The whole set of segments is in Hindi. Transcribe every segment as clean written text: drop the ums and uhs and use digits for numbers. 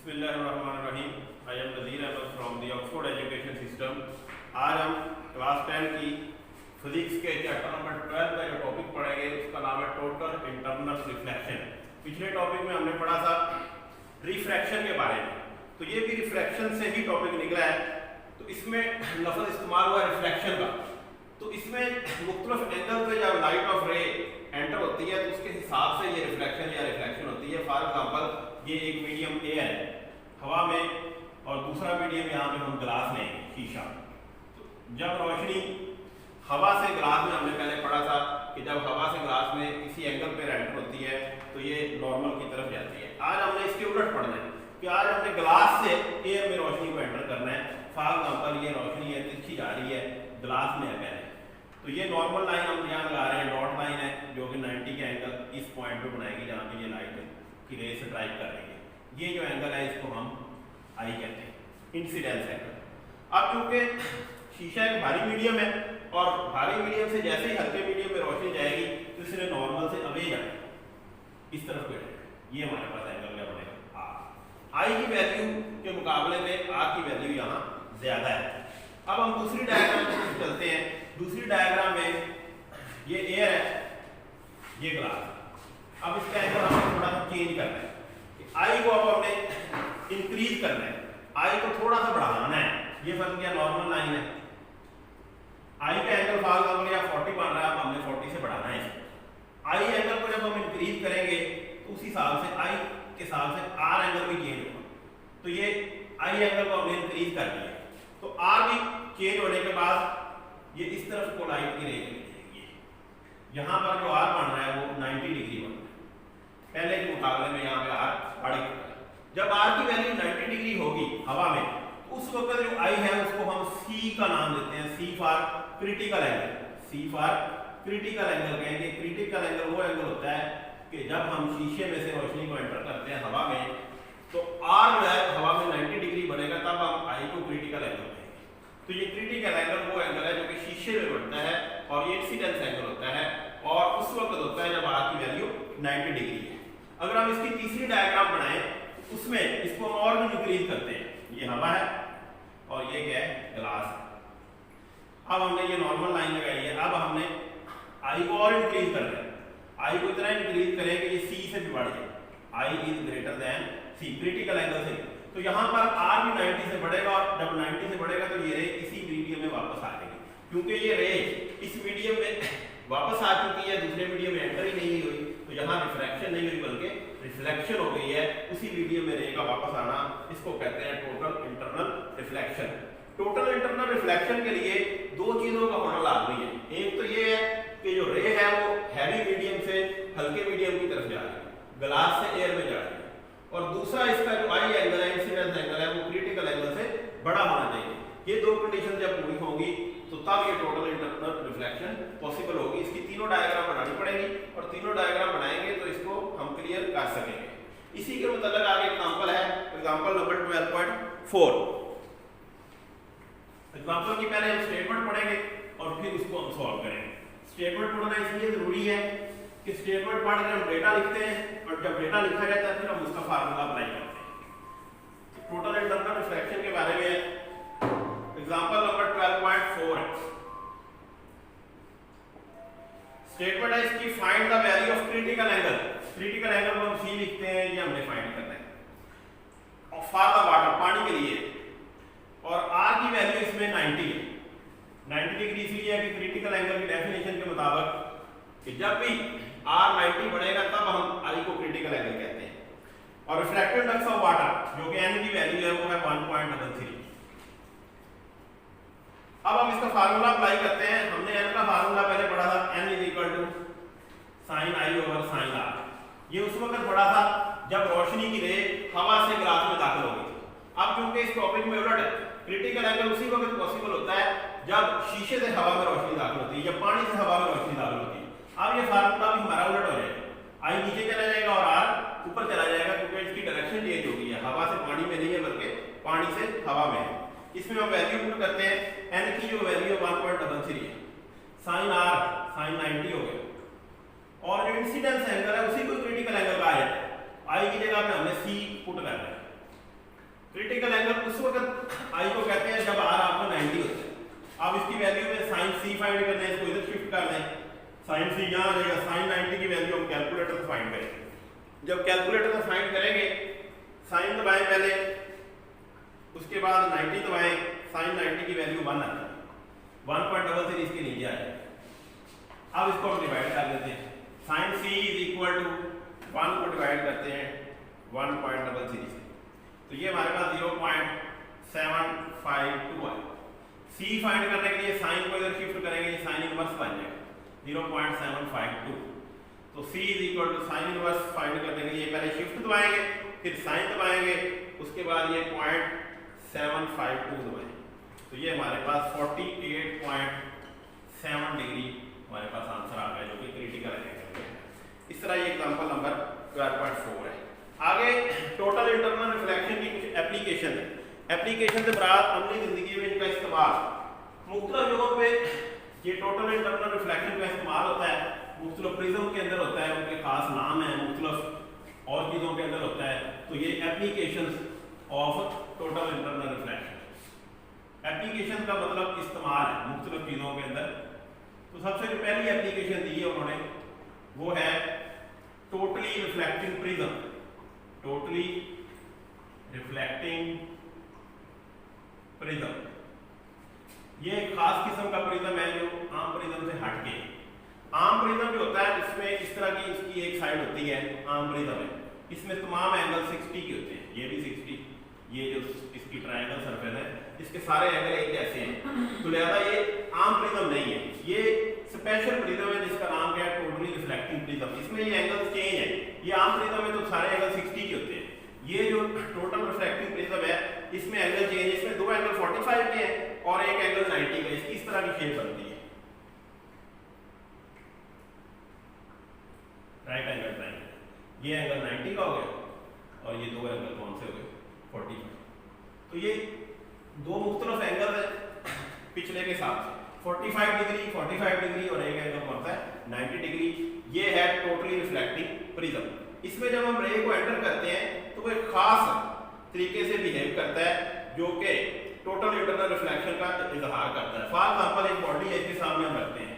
बिस्मिल्लाहिर्रहमानिर्रहीम। I am Nazir Ahmed from the Oxford education system. आज हम क्लास 10 की फिजिक्स के चैप्टर नंबर 12 का जो टॉपिक पढ़ेंगे उसका नाम है टोटल इंटरनल रिफ्लेक्शन। पिछले टॉपिक में हमने पढ़ा था रिफ्रैक्शन के बारे में, तो ये भी रिफ्रैक्शन से ही टॉपिक निकला है। तो इसमें लफ्ज़ इस्तेमाल हुआ रिफ्लेक्शन का। तो इसमें मुख्तलिफ एंगल पे जब लाइट ऑफ रे एंटर होती है तो उसके हिसाब से ये रिफ्लेक्शन या रिफ्लेक्शन होती है। फॉर एग्जांपल ये एक मीडियम एयर है हवा में और दूसरा मीडियम यहाँ पे हम ग्लास लेंगे शीशा। तो जब रोशनी हवा से ग्लास में हमने पहले पढ़ा था कि जब हवा से ग्लास में किसी एंगल पे एंटर होती है तो ये नॉर्मल की तरफ जाती है। आज हमने इसके उलट पढ़ना है कि आज हमने ग्लास से एयर में रोशनी को एंटर करना है। फॉर एग्जांपल ये रोशनी है तिरछी जा रही है, ग्लास में है पहले, तो ये नॉर्मल लाइन हम यहाँ लगा रहे हैं, डॉट लाइन है जो कि 90 के एंगल इस पॉइंट पे बनाएगी जहाँ पे ये लाइट की रे से ड्राइव कर रही है। ये जो एंगल है इसको हम आई कहते हैं, इंसिडेंस एंगल। अब चूंकि शीशा एक भारी मीडियम है और भारी मीडियम से जैसे ही हल्के मीडियम में रोशनी जाएगी तो इसने नॉर्मल से अवे जाए इस तरफ पे, ये हमारे पास एंगल क्या बनेगा आर। आई की वैल्यू के मुकाबले में आर की वैल्यू यहाँ ज्यादा है। अब हम दूसरी डायग्राम में चलते हैं। दूसरी डायग्राम में ये एयर है, ये ग्लास। अब इसका एंगल हमें थोड़ा सा चेंज करना है। आई को अब हमने इंक्रीज करना है, आई को थोड़ा सा बढ़ाना है। ये फर्क क्या नॉर्मल लाइन है, आई का एंगल फॉर एग्जांपल या 40 बन रहा है, अब हमने 40 से बढ़ाना है इसको। आई एंगल को जब हम इंक्रीज करेंगे तो उस हिसाब से आई के हिसाब से आर एंगल भी चेंज होगा। तो ये आई एंगल को हमने इंक्रीज कर दिया तो आर भी चेंज होने के बाद ये इस तरफ को लाइट की रे चली जाएगी। यहाँ पर जो आर बन रहा है वो 90 डिग्री बन रहा है, पहले के मुकाबले में यहाँ पे आर बढ़ गया। जब आर की वैल्यू 90 डिग्री होगी हवा में तो उस वक्त जो आई है उसको हम सी का नाम देते हैं, C for critical angle. C for critical angle कहेंगे। क्रिटिकल एंगल वो एंगल होता है कि जब हम शीशे में से रोशनी को एंटर करते हैं हवा में तो आर जो है हवा में 90 डिग्री बनेगा, तब हम आई को क्रिटिकल एंगल कहेंगे। तो ये क्रिटिकल एंगल वो एंगल है जो कि शीशे में बनता है और ये इंसिडेंस एंगल होता है और उस वक्त होता है जब आर की वैल्यू 90 डिग्री है। अगर हम इसकी तीसरी डायग्राम बनाएं तो उसमें इसको हम और भी इंक्रीज करते हैं। ये हवा है और ये क्या है ग्लास है। अब हमने ये नॉर्मल लाइन लगाई है, अब हमने आई को और इंक्रीज करना है। आई को इतना इंक्रीज करें कि ये सी से भी बढ़ जाए, I is greater than C critical angle से। तो यहाँ पर आर भी 90 से बढ़ेगा और जब 90 से बढ़ेगा तो ये रे इसी मीडियम में वापस आ जाएगी, क्योंकि ये रे इस मीडियम में वापस आ चुकी है, दूसरे मीडियम में एंटर ही नहीं हुई, तो यहाँ रिफ्रैक्शन नहीं हुई बल्कि रिफ्लेक्शन हो गई है। उसी मीडियम में रे का वापस आना, इसको कहते हैं total internal reflection. Total internal reflection के लिए दो चीजों का होना लाजमी है। एक तो ये है कि जो रे है वो हैवी मीडियम से हल्के मीडियम की तरफ जा रही है, ग्लास से एयर में जा रही है, और दूसरा इसका जो आई एंगल है इंसिडेंस एंगल है वो क्रिटिकल एंगल से बड़ा होना चाहिए। ये दो कंडीशन जब पूरी होंगी तो तब ये टोटल इंटरनल रिफ्लेक्शन पॉसिबल होगी। इसकी तीनों डायग्राम बनानी पड़ेगी और तीनों डायग्राम बनाएंगे तो इसको हम क्लियर कर सकेंगे। इसी के मतलब आगे एग्जांपल है, एग्जांपल नंबर 12.4। एग्जांपल की पहले हम स्टेटमेंट पढ़ेंगे और फिर उसको हम सॉल्व करेंगे। स्टेटमेंट पढ़ना इसलिए जरूरी है कि स्टेटमेंट पढ़ के हम डेटा लिखते हैं और जब डेटा लिखा जाता है फिर हम उसका फार्मूला अप्लाई करते हैं। टोटल इंटरनल रिफ्लेक्शन के बारे में एग्जांपल नंबर 12.4 है। स्टेटमेंट है इसकी find the value of critical angle. Critical angle को हम सी लिखते हैं, ये हमने फाइंड करना है। और फॉर द वाटर पानी के लिए, और आर की वैल्यू इसमें 90 है। 90 डिग्री इसलिए है कि क्रिटिकल एंगल की डेफिनेशन के मुताबिक कि जब भी आर 90 बढ़ेगा तब हम आई को क्रिटिकल एंगल कहते हैं। और रिफ्रैक्टिव इंडेक्स ऑफ वाटर जो कि एन की वैल्यू है वो है 1.33। अब हम इसका फार्मूला अप्लाई करते हैं। हमने एन का फार्मूला पहले पढ़ा था, n sin i over sin r। ये उस वक्त पढ़ा था जब रोशनी की रे हवा से ग्लास में दाखिल हो गई थी। अब क्योंकि इस टॉपिक में उलट है, क्रिटिकल एंगल उसी वक्त पॉसिबल होता है जब शीशे से हवा में रोशनी दाखिल होती है, जब पानी से हवा में रोशनी दाखिल होती है। अब ये फार्मूला भी हमारा उलट हो जाएगा, आई नीचे चला जाएगा और आर ऊपर चला जाएगा, क्योंकि इसकी डायरेक्शन चेंज हो गई है, हवा से पानी में नहीं है बल्कि पानी से हवा में है। इसमें हम वैल्यू पुट करते हैं, n की जो वैल्यू है 1.33 है, sin r sin 90 हो गया, और जो इंसिडेंस एंगल है उसी को क्रिटिकल एंगल कहा जाता है। आई की जगह पे हमने c पुट करना है। क्रिटिकल एंगल उस वक्त आई को कहते हैं जब आर आपका 90 होता है। अब इसकी वैल्यू में साइन सी फाइंड करना है, इसको इधर शिफ्ट कर दें, साइन सी यहाँ आ जाएगा, साइन 90 की वैल्यू हम कैलकुलेटर से फाइंड करेंगे। जब कैलकुलेटर से फाइंड करेंगे साइन दबाएं पहले, उसके बाद 90 दबाएं, साइन 90 की वैल्यू 1 आती है, 1.33 इसके नीचे आ जाएगा। अब इसको हम डिवाइड कर देते हैं, sine C is equal to 1 को डिवाइड करते हैं 1.33 से, तो ये हमारे पास 0.752 है। सी फाइंड करने के लिए साइन को इधर शिफ्ट करेंगे, ये साइन इनवर्स बन जाएगा 0.752। तो C is equal to sine inverse find करने के लिए पहले शिफ्ट दबाएंगे, फिर साइन दबाएंगे, उसके बाद ये 0.752 दबाएंगे, तो ये हमारे पास 48.7 डिग्री हमारे पास आंसर आ गया, जो कि क्रिटिकल एंगल है। इस तरह ये एग्जांपल नंबर 12.4 है। आगे टोटल इंटरनल रिफ्लेक्शन की कुछ एप्लीकेशन है। एप्लीकेशन से मुराद अपनी जिंदगी में इनका इस्तेमाल मुख्तलिफ जगहों पे ये टोटल इंटरनल रिफ्लेक्शन का इस्तेमाल होता है। मुख्तलिफ प्रिज्म के अंदर होता है, उनके खास नाम है, मुख्तलिफ और चीज़ों के अंदर होता है। तो ये applications of total internal reflection, application का मतलब इस्तेमाल है मुख्तलिफ चीज़ों के अंदर। तो सबसे जो पहली एप्लीकेशन दी है उन्होंने वो है totally reflecting prism. Totally reflecting prism ये एक खास किस्म का प्रिज्म है जो आम प्रिज्म से हटके। आम प्रिज्म जो होता है उसमें इस तरह की इसकी एक साइड होती है, आम प्रिज्म है, इसमें तमाम एंगल 60 के होते हैं, ये भी 60, ये जो इसकी ट्रायंगल सरफेस है इसके सारे एंगल एक जैसे हैं। तो लिहाजा ये आम प्रिज्म नहीं है, ये स्पेशल प्रिज्म है जिसका नाम क्या है टोटली रिफ्लेक्टिंग प्रिज्म। इसमें ये एंगल चेंज है, ये आम प्रिज्म में तो सारे एंगल 60 के होते हैं, ये जो टोटल रिफ्लेक्टिंग प्रिज्म है इसमें एंगल चेंज, इसमें दो एंगल 45 के हैं और एक एंगल 90 का, इसकी इस तरह की शेप बनती है राइट एंगल ट्रायंगल। ये एंगल 90 का हो गया और ये दो एंगल कौन से हो गए 45। तो ये दो मुख्तलिफ एंगल है पिछले के साथ, 45 डिग्री 45 डिग्री और एक एंगल कौन सा है 90 डिग्री। ये है टोटली रिफ्लेक्टिंग प्रिज्म। इसमें जब हम रे को एंटर करते हैं तो वो एक खास तरीके से बिहेव करता है जो कि टोटल इंटरनल रिफ्लेक्शन का इजहार करता है। फॉर एग्जांपल एक बॉडी है, इसके सामने हम रखते हैं,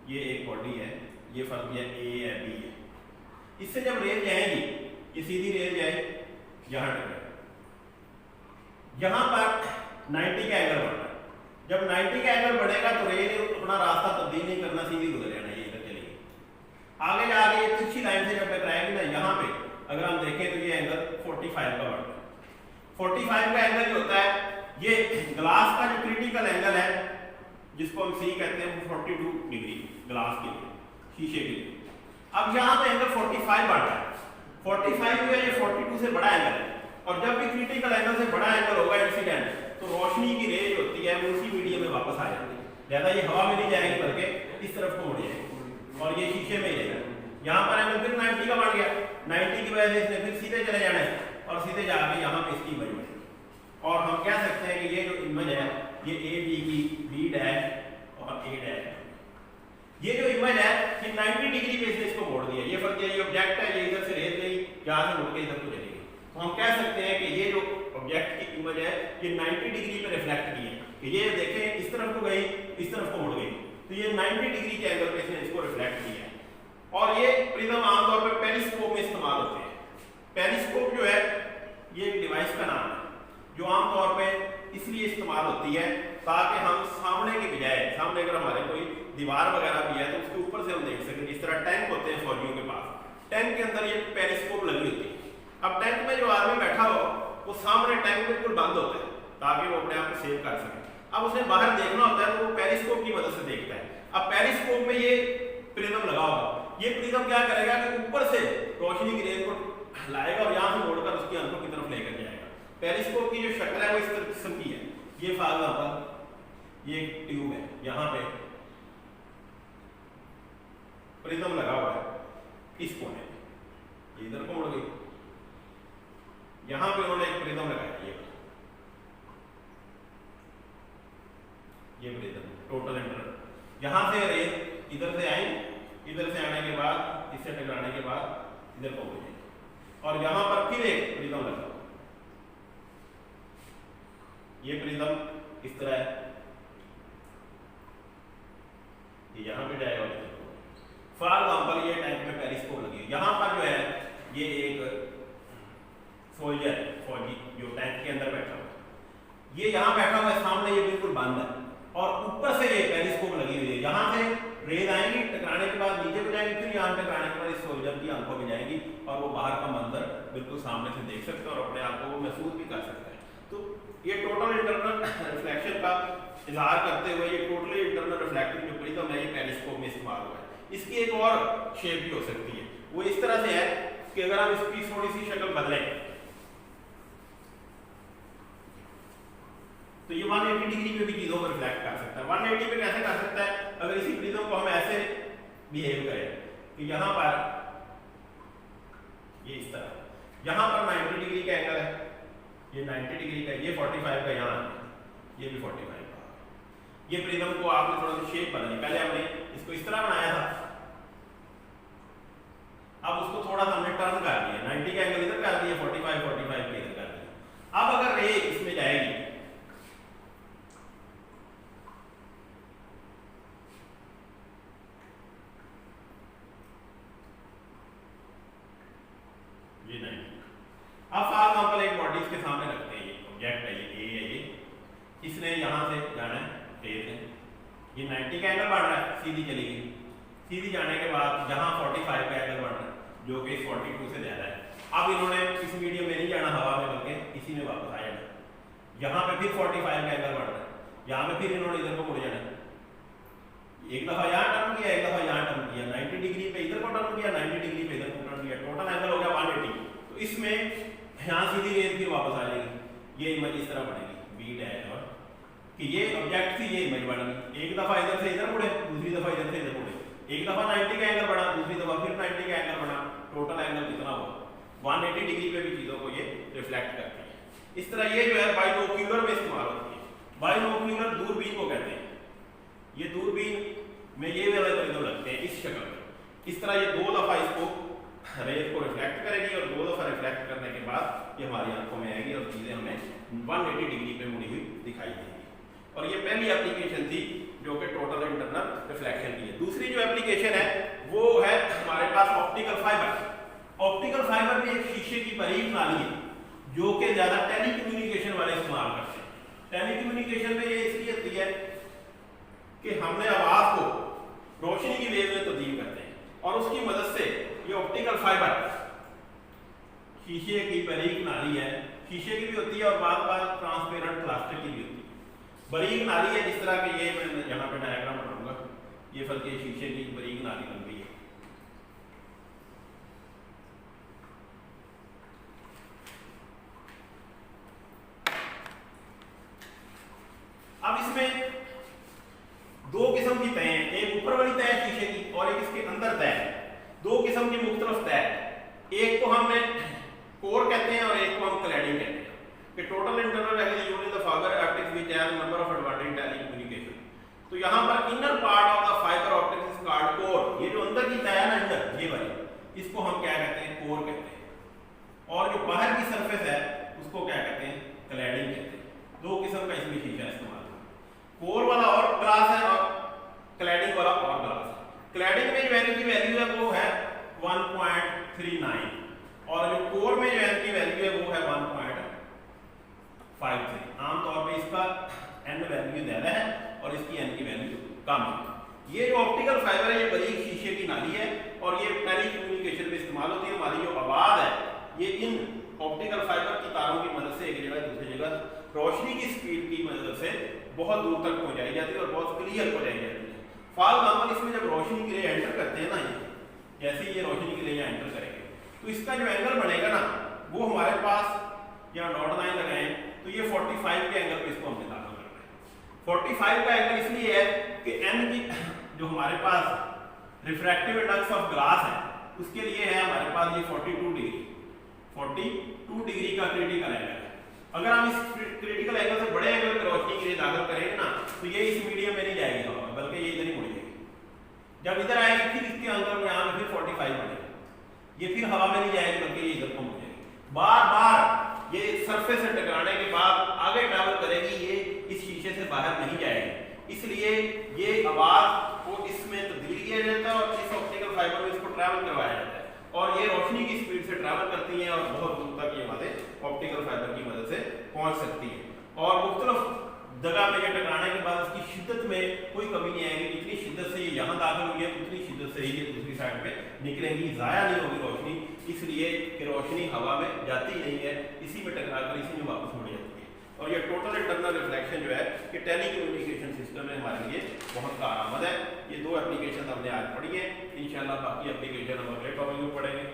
ये एक बॉडी है, ये फर्क है ए है बी है, इससे जब रेज जाएगी ये सीधी रेज जाए यहाँ टकराए, यहाँ पर 90 का एंगल बढ़ता है। जब 90 का एंगल बढ़ेगा तो रेज ने अपना रास्ता तब्दील नहीं करना, सीधी गुजर जाना, ये इधर चलेगी। आगे जाके ये तिरछी लाइन से जब टकराएगी ना यहाँ पे, अगर हम देखें तो ये एंगल 45 का बढ़ता है। 45 का एंगल जो होता है ये ग्लास का जो क्रिटिकल एंगल है जिसको हम सी कहते हैं वो 42 डिग्री ग्लास के लिए, शीशे के लिए। अब यहाँ पे एंगल 45 बढ़ रहा है, 45 जो है ये 42 से बड़ा एंगल है, और जब भी क्रिटिकल एंगल से बड़ा एंगल होगा इंसिडेंट तो रोशनी की रेज होती है वो उसी मीडियम में वापस आ जाती है, लिहाजा ये हवा में नहीं जाएगी बल्कि इस तरफ को मुड़ जाएगी और ये शीशे में जाएगा। यहाँ पर एंगल फिर 90 का बढ़ गया, 90 की वजह से इसने फिर सीधे चले जाना है और सीधे जाके यहाँ पे इसकी इमेज बनेगी। और हम कह सकते हैं कि ये जो इमेज है ये ए बी की बी डैश और ए डैश, ये जो इमेज है ये 90 डिग्री पे इसने इसको मोड़ दिया। ये फर्क है, ये ऑब्जेक्ट है, ये इधर से रेज गई, यहाँ से मुड़ के इधर को चलेगी। तो हम कह सकते हैं कि ये जो ऑब्जेक्ट की इमेज है ये 90 डिग्री पे रिफ्लेक्ट की है, कि ये देखें इस तरफ को गई, इस तरफ को मुड़ गई, तो ये 90 डिग्री के एंगल पे इसने इसको रिफ्लेक्ट किया है। और ये प्रिज्म आमतौर पर पेरिस्कोप में इस्तेमाल होते हैं। पेरिस्कोप जो है ये एक डिवाइस का नाम है जो आमतौर पे इसलिए इस्तेमाल होती है ताकि हम सामने की बजाय, सामने अगर हमारे कोई दीवार वगैरह भी है तो उसके ऊपर से हम देख सकें। जिस तरह टैंक होते हैं फौजियों के पास, टैंक के अंदर ये पेरिस्कोप लगी होती है। अब टैंक में जो आदमी बैठा हो वो सामने टैंक बिल्कुल बंद होता है ताकि वो अपने आप को सेव कर सके। अब उसने बाहर देखना होता है तो वो पेरिस्कोप की मदद से देखता है। अब पेरिस्कोप में ये प्रिज्म लगा होगा, ये प्रिज्म क्या करेगा कि ऊपर से रोशनी की रेज को लाएगा और यहाँ से मोड़कर उसकी आंखों की तरफ लेकर जाएगा। पेरिस्कोप की जो शक्ल है वो इस किस्म की है। ये फॉर एग्जांपल ये एक ट्यूब है, यहाँ पे प्रिज्म लगा हुआ है इस कोने में, ये इधर को मुड़ गई, यहाँ पे उन्होंने एक प्रिज्म लगाया, ये प्रिज्म टोटल इंटर, यहाँ से रेज इधर से आई, इधर से आने के बाद इससे टकराने के बाद इधर पहुंच जाएगी और यहाँ पर फिर एक प्रिज्म लगा, ये प्रिज्म इस तरह है, ये यहाँ पे जाएगा। फॉर एग्जाम्पल ये टैंक में पेरिस्कोप लगी है, यहाँ पर जो है ये एक सोल्जर फौजी जो टैंक के अंदर बैठा हुआ है, ये यहाँ बैठा हुआ है, सामने ये बिल्कुल बंद है और ऊपर से ये पेरिस्कोप लगी हुई है। यहाँ से रेज आएंगी, टकराने के बाद नीचे को जाएंगी, फिर यहाँ टकराने के बाद इस सोल्जर की आंखों में जाएंगी और वो बाहर का मंजर बिल्कुल सामने से देख सकते हैं और अपने आप को महसूस भी कर सकते हैं। तो ये टोटल इंटरनल रिफ्लेक्शन का इजहार करते हुए ये टोटली इंटरनल रिफ्लेक्टिव जो प्रिज्म है ये पेरिस्कोप में इस्तेमाल हुआ है। इसकी एक और शेप भी हो सकती है, वो इस तरह से है कि अगर हम इसकी थोड़ी सी शक्ल बदलें तो ये 180 डिग्री पे भी चीजों को रिफ्लेक्ट कर सकता है। 180 पे कैसे कर सकता है? अगर इसी प्रिज्म को हम ऐसे बिहेव करें कि यहाँ पर ये इस तरह, यहाँ पर 90 डिग्री का एंगल है, ये 90 डिग्री का, ये 45 का, यहाँ ये भी 45 का। ये प्रिज्म को आपने थोड़ा सा शेप बदली, पहले हमने इसको इस तरह बनाया था, अब उसको थोड़ा सा हमने टर्न कर दिया, 90 का एंगल इधर कर दिया, 45 के इधर कर दिया। अब अगर रे इसमें जाएगी ये 90, अब फॉर एग्जांपल एक बॉडी इसके सामने रखते हैं, ये ऑब्जेक्ट है, ये ए है, ये इसने यहाँ से जाना है तेज है, ये 90 का एंगल बढ़ रहा है, सीधी चली गई, सीधी जाने के बाद यहाँ 45 का एंगल बढ़ रहा है जो कि 42 से ज्यादा है। अब इन्होंने इस मीडियम में नहीं जाना हवा में, बल्कि इसी में वापस आ जाना, यहाँ पे फिर 45 का एंगल बढ़ रहा है, यहाँ पे फिर इन्होंने इधर को मुड़ जाना, एक दफा यहाँ टर्न किया, एक दफा यहाँ टर्न किया, 90 डिग्री पे इधर को टर्न किया, 90 डिग्री पे इधर को टर्न किया, टोटल एंगल हो गया 180। तो इसमें यहाँ सीधी रेज फिर वापस आ जाएगी, ये इमेज इस तरह बनेगी, बी डैश और कि ये ऑब्जेक्ट थी, ये इमेज बन गई। एक दफा इधर से इधर मुड़े, दूसरी दफा इधर से इधर मुड़े, एक दफा 90 का एंगल बढ़ा, दूसरी दफा फिर 90 का एंगल बढ़ा, टोटल एंगल कितना हुआ 180 डिग्री पे भी चीजों को ये रिफ्लेक्ट करती है। इस तरह ये जो है बाइनोक्यूलर में इस्तेमाल होती है। बाइनोक्यूलर दूरबीन को कहते हैं। ये दूरबीन में ये वाले प्रिज्म लगते हैं इस शक्ल में, इस तरह ये दो दफा इसको रेज को रिफ्लेक्ट करेगी और दो दफा रिफ्लेक्ट करने के बाद ये हमारी आंखों में आएगी और चीजें हमें 180 डिग्री पे मुड़ी हुई दिखाई देगी। और ये पहली एप्लीकेशन थी जो कि टोटल इंटरनल रिफ्लेक्शन की है। दूसरी जो एप्लीकेशन है वो है हमारे पास ऑप्टिकल फाइबर। ऑप्टिकल फाइबर में एक शीशे की बारीक नाली है जो कि ज्यादा टेलीकम्युनिकेशन वाले इस्तेमाल करते हैं। टेलीकम्युनिकेशन में ये इसलिए होती है कि हमने आवाज को रोशनी की वेव में तब्दील करते हैं और उसकी मदद से ये ऑप्टिकल फाइबर, शीशे की बारीक नाली है, शीशे की भी होती है और बार ट्रांसपेरेंट प्लास्टिक की भी होती है। बारीक नाली है जिस तरह के ये मैं यहाँ पे डायग्राम बनाऊंगा, ये फल के शीशे की बारीक नाली बन गई है। अब इसमें दो किस्म की तय हैं, एक ऊपर वाली तय शीशे की और एक इसके अंदर तय है। दो किस्म की मुख्तलिफ तय, एक को हमने कोर कहते हैं और एक को हम क्लैडिंग कहते हैं। कि total internal unit the fibre optics which have number of advantage telecommunication. तो यहाँ पर inner part of the fibre optics is called core. ये जो अंदर की तय है ना, अंदर ये वाली, इसको हम क्या कहते हैं? कोर कहते हैं। और जो बाहर की सरफेस है उसको क्या कहते हैं? क्लैडिंग कहते हैं। दो किस्म का इसमें शीशा इस्तेमाल, कोर वाला और ग्लास है और क्लैडिंग वाला और ग्लास है। क्लैडिंग में जो एन की वैल्यू है वो है 1.39 और जो कोर में जो एन की वैल्यू है वो है 1.53। आमतौर पे इसका एन वैल्यू ज्यादा है और इसकी एन की वैल्यू कम है। ये जो ऑप्टिकल फाइबर है ये बारीक शीशे की नाली है और ये टेलीकम्युनिकेशन में इस्तेमाल होती है। हमारी जो आवाज है ये इन ऑप्टिकल फाइबर की तारों की मदद से एक जगह दूसरी जगह रोशनी की स्पीड की मदद से बहुत दूर तक पहुंचाई जाती है और बहुत क्लियर पहुंचाई जाती है। फॉर एग्जांपल इसमें जब रोशनी की रे एंटर करते हैं ना, ये जैसे ये रोशनी की रे एंटर करेंगे तो इसका जो एंगल बनेगा ना वो हमारे पास यहाँ डॉट लाइन लगाएं तो ये 45 के एंगल पे इसको हमने दाखिल करना है। 45 का एंगल इसलिए है कि एन की जो हमारे पास रिफ्रैक्टिव इंडेक्स ऑफ ग्लास है उसके लिए है हमारे पास ये 42 डिग्री का क्रिटिकल एंगल है। अगर हम इस क्रिटिकल एंगल से बड़े एंगल पे रोशनी के लिए दाखिल करेंगे ना तो ये इस मीडियम में नहीं जाएगी हवा, बल्कि ये इधर ही मुड़ जाएगी। जब इधर आएगी फिर इसके अंदर यहाँ पे फिर 45 बनेगा, ये फिर हवा में नहीं जाएगी बल्कि ये इधर को मुड़ जाएगी। बार बार ये सरफेस से टकराने के बाद आगे ट्रैवल करेगी, से बाहर नहीं जाएगी, इसलिए ये आवाज को इसमें तब्दील किया जाता है और इस ऑप्टिकल फाइबर में इसको ट्रैवल करवाया जाता है और ये रोशनी की स्पीड से ट्रैवल करती है और बहुत दूर तक ये बातें ऑप्टिकल फाइबर की मदद से पहुंच सकती है। और मुख्तलिफ जगह पे ये टकराने के बाद उसकी शिद्दत में कोई कमी नहीं आएगी, जितनी शिद्दत से ये यहाँ दाखिल हुई है उतनी शिद्दत से ही ये दूसरी साइड पे निकलेंगी, ज़ाया नहीं होगी रोशनी, इसलिए कि रोशनी हवा में जाती नहीं है, इसी में टकरा कर इसी में वापस मुड़ जाती है। और ये टोटल इंटरनल रिफ्लेक्शन जो है कि टेली कम्युनिकेशन सिस्टम में हमारे लिए बहुत कारआमद है। ये दो एप्लीकेशन हमने आज पढ़ी है, इंशाल्लाह बाकी एप्लीकेशन हम अगले टॉपिक में पढ़ेंगे।